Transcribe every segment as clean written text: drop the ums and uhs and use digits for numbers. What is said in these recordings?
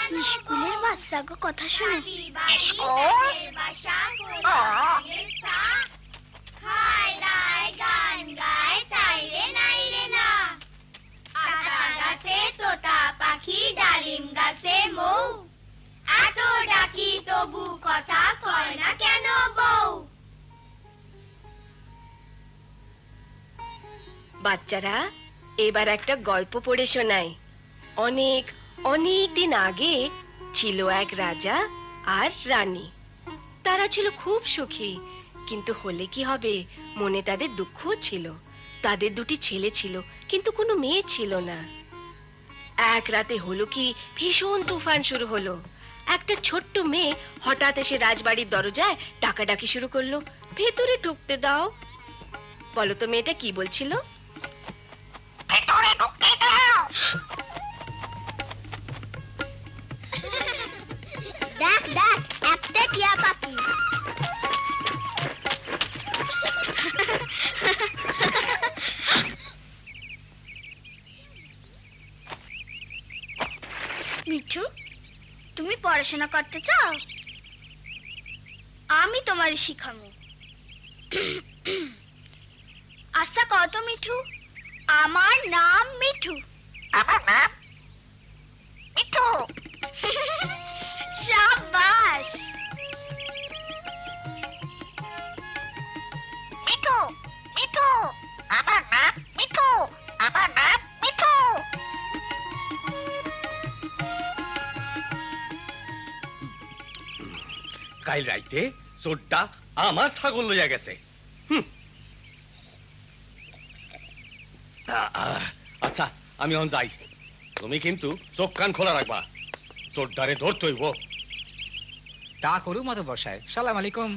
স্কুলের বাচ্চাগো কথা শুনে খায় দায় গান গায় তাই রে নাই রে না, আতা গাছে তোতা পাখি ডালিম গাছে মৌ, এত ডাকি তবু কথা কয় না কেন বউ। বাচ্চারা এবার একটা গল্প পড়ে শোনাই। অনেক অনেক দিন আগে ছিল এক রাজা আর রানী। তারা ছিল খুব সুখী, কিন্তু হলে কি হবে, মনে তাদের দুঃখও ছিল। তাদের দুটি ছেলে ছিল, কিন্তু কোনো মেয়ে ছিল না। এক রাতে হলো কি, ভীষণ তুফান শুরু হলো। একটা ছোট্ট মেয়ে হঠাৎ এসে রাজবাড়ির দরজায় ডাকাডাকি শুরু করলো, ভেতরে ঢুকতে দাও। বলো তো মেয়েটা কি বলছিল? ভেতরে ঢুকতে দাও। দেখ দেখ একটা টিয়া পাখি। মিঠু, তুমি পড়াশোনা করতে চাও? আমি তোমার শিখাবো। আচ্ছা কত মিঠু? আমার নাম মিঠু। আমার নাম মিঠু। শাবাশ। মিঠু মিঠু, আমার নাম মিঠু, আমার নাম মিঠু। কাল রাইতে চোরটা আমার ছাগল লইয়া গেছে। আচ্ছা আমি এখন যাই, তুমি কিন্তু চোখ কান খোলা রাখবা, চোরটারে ধরতে হইব। তা করু মতো বসায়। সালাম আলাইকুম।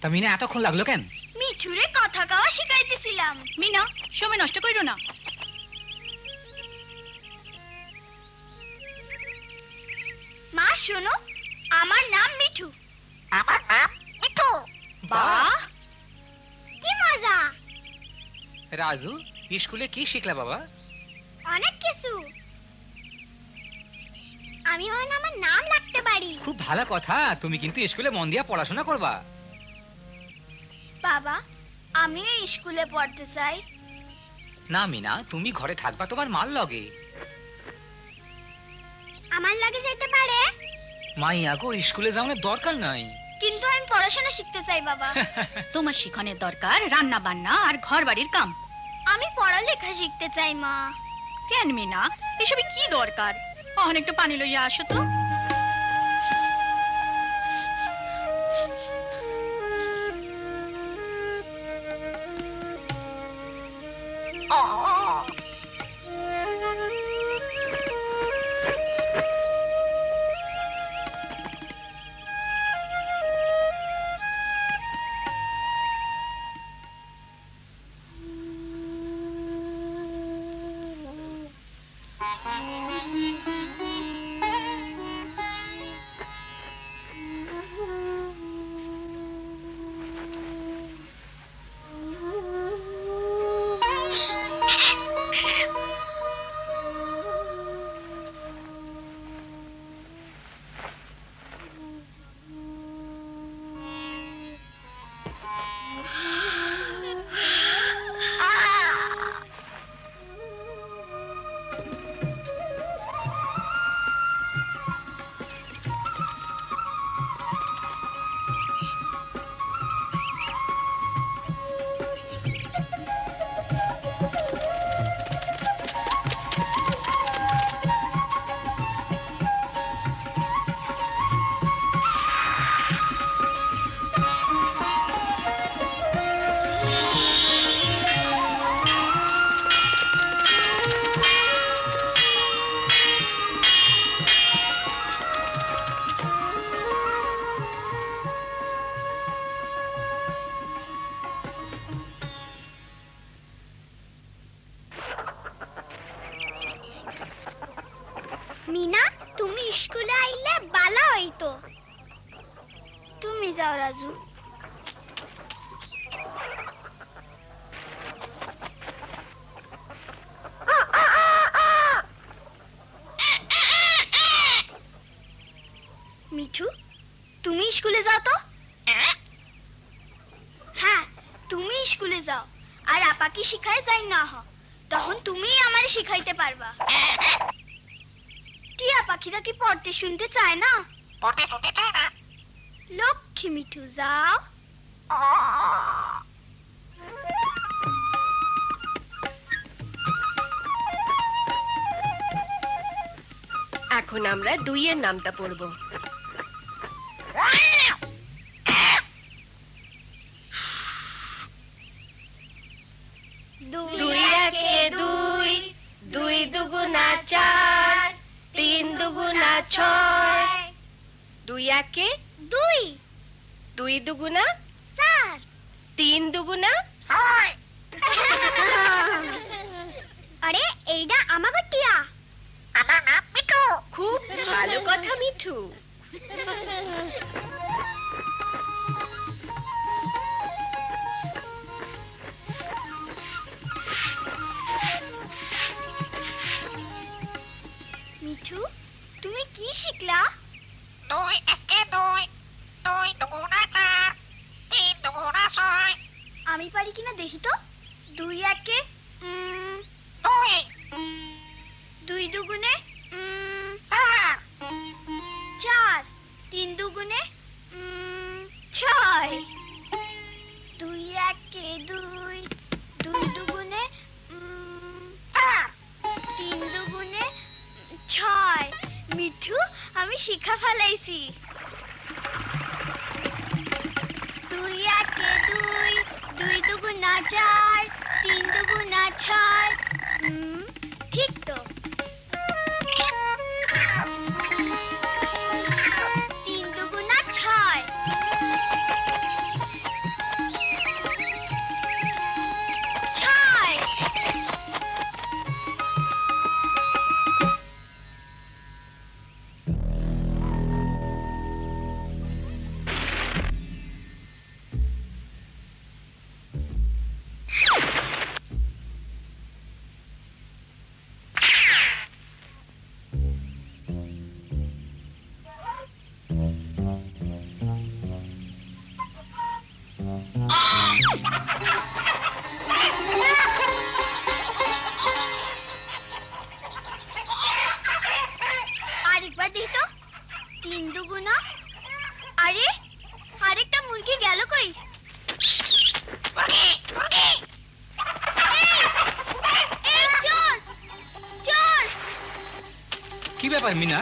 তা মিনা এতক্ষণ লাগলো কেন? মিঠুরে কথা কওয়া শিখাইতেছিলাম। মিনা, সময় নষ্ট কইরো না। মা শোনো, আমার নাম মিঠু। আমার নাম মিঠু। বাহ, কি মজা। রাজু, স্কুলে কি শিখলা বাবা? অনেক কিছু। আমি এখন আমার নাম লিখতে পারি। খুব ভালো কথা, তুমি কিন্তু স্কুলে মন দিয়া পড়াশোনা করবা। বাবা, আমি এই স্কুলে পড়তে চাই। না মিনা, তুমি ঘরে থাকবা তোমার মার লগে। আমার লাগে যেতে পারে, মাইয়া গো, স্কুলে যাওয়ার দরকার নাই। কিন্তু আমি পড়াশোনা শিখতে চাই বাবা। তোমার শিখনের দরকার রান্না বান্না আর ঘর বাড়ির কাম। আমি পড়ালেখা শিখতে চাই মা। কেন মিনা, এসবে কি দরকার? অনেকটা পানি লইয়া আসো তো। মিনা, তুমি স্কুলে আইলে ভালো হইতো। তুমি যাও রাজু। স্কুলে যাও তো। হ্যাঁ, তুমি স্কুলে যাও আর আপাকে শিখায় যাই না হ, তখন তুমি আমারে শিখাইতে পারবা। টিয়া পাখিরা কি পড়তে শুনতে চায় না? লক্ষ্মী মিঠু যাও। এখন আমরা 2 এর নামটা পড়ব। দুই একে 2, 2 দুগুণা 4, 3 দুগুণা 6, 2 একে 2, 2 দুগুণা 4, 3 দুগুণা। আরে এইটা আমাগো টিয়া। খুব ভালো কথা মিঠু। মিঠু, তুমি কি শিখলা? 2 একে 2, 2 দুগুণা 4, 3 দুগুণা 6, আমি পারি কিনা দেখি তো। 2 একে 2, 2 দুগুণে 4, 4, 3 দুগুণে 6, 2 একে 2, 2 দুগুণে 4, 3 দুগুণে 6। মিঠু, আমি শিখা ফেলাইছি। 2 একে 2, 2 দুগুণা 4, 3 দুগুণা 6। ঠিক তো। 3 দুগুণা 6, 6। আরেকবার দেখি তো। 3 দুগুণা, আরে আরেকটা মুরগি গেল কই? এই চোর, চোর! কি ব্যাপার মিনা?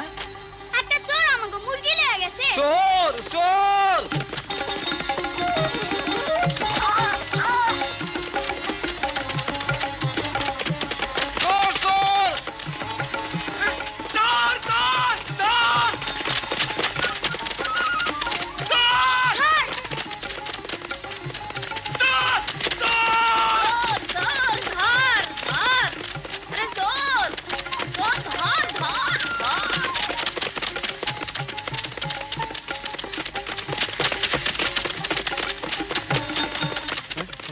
একটা চোর আমাকে মুরগি লেগে গেছে। চোর চোর! চোর চোর! চোর চোর! চোর! চোর! ধর! চোর! চোর! চোর, ধর, ধর! আরে চোর! চোর, ধর, ধর, ধর!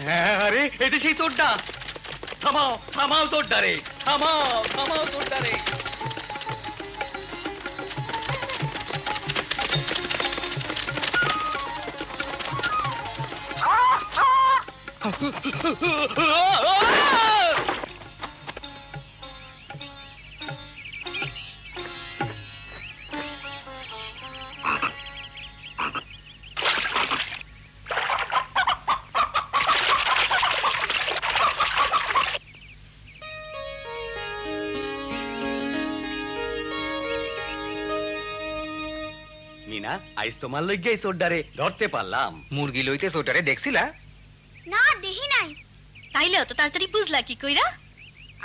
হ্যাঁ, আরে এটা সেই চোরটা। থামাও থামাও চোরটা রে, থামাও থামাও চোরটা রে। মিনা, আইস তোমার লইগে এই চোরটারে ধরতে পারলাম। মুরগি লইতে সোটারে দেখছিলা? না, দেখি নাই। তাইলে অত তাড়াতাড়ি বুঝলা কি কইরা?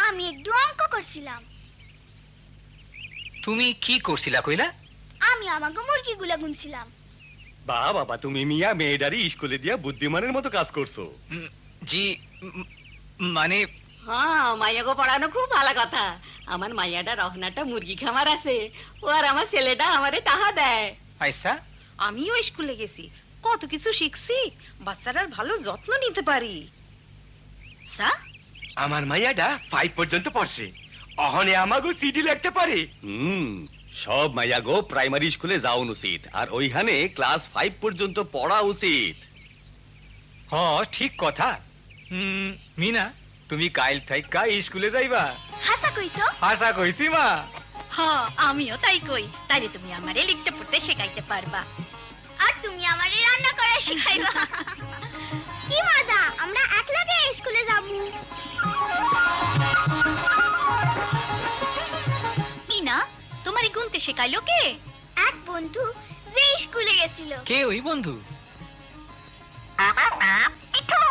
আমি একটু অঙ্ক করছিলাম। তুমি কি করছিলা কইলা? আমি আমাকে মুরগিগুলা গুনছিলাম। বা বাবা, তুমি মিয়া মেয়েটারি স্কুলে দিয়া বুদ্ধিমানের মতো কাজ করছো। জি মানে হ্যাঁ, মাইয়াকে পড়ানো খুব ভালো কথা। আমার মাইয়াটা রহনাটা মুরগি খামার আছে, ও আর আমার ছেলেটা আমারে টাকা দেয়। আইসা আমিও স্কুলে গেছি, কত কিছু শিখছি। বাচ্চাটার ভালো যত্ন নিতে পারি। সা আমার মাইয়াটা 5 পর্যন্ত পড়ছে, অহনে আমাগো সিডি লিখতে পারে। সব মাইয়াগো প্রাইমারি স্কুলে যাওন উচিত আর ওইখানে ক্লাস 5 পর্যন্ত পড়া উচিত। হ ঠিক কথা। মিনা তুমি কাইল থাইকা স্কুলে যাইবা? হাসা কইছো? আশা কইছি মা। হ্যাঁ আমিও তাই কই, তাইলে তুমি আমারে লিখতে পড়তে শেখাইতে পারবা। আর তুমি আমারে রান্না করা শিখাইবা। কি মজা, আমরা একলাগে স্কুলে যাব। মিনা তোমারে গুনতে শেখাইলো কে? এক বন্ধু যে স্কুলে গেছিল। কে ওই বন্ধু? আমার নাম মিঠু।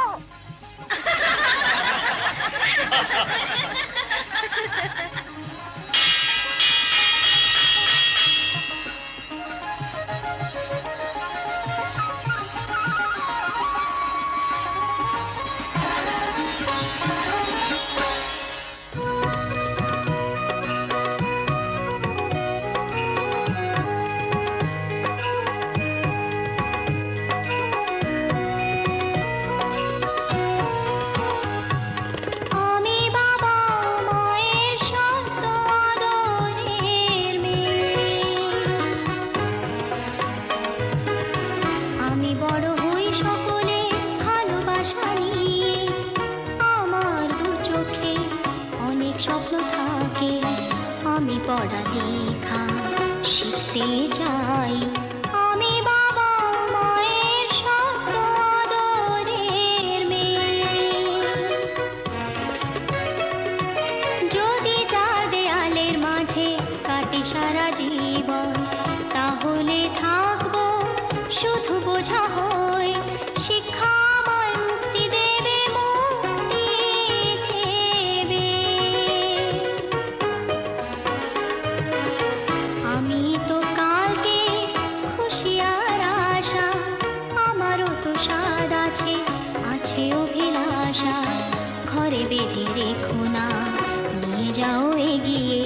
আমি বাবা মায়ের শব্দ আদরের মেয়ে, আমি বড় হই সকলে ভালোবাসা নিয়ে, আমার দু চোখে অনেক স্বপ্ন থাকে, আমি পড়ালেখা শিখতে চাই, আমি বাবা মায়ের শব্দ আদরের মেয়ে। যদি চার দেয়ালের মাঝে কাটি সারা জীবন, তাহলে থাকবো শুধু বোঝা হয়ে, শিক্ষা আমায় মুক্তি দেবে, মুক্তি দেবে। আমি তো কালকে খুশি আর আশা, আমারও তো স্বাদ আছে, আছে অভিলাষা, ঘরে বেঁধে রেখো না, নিয়ে যাও এগিয়ে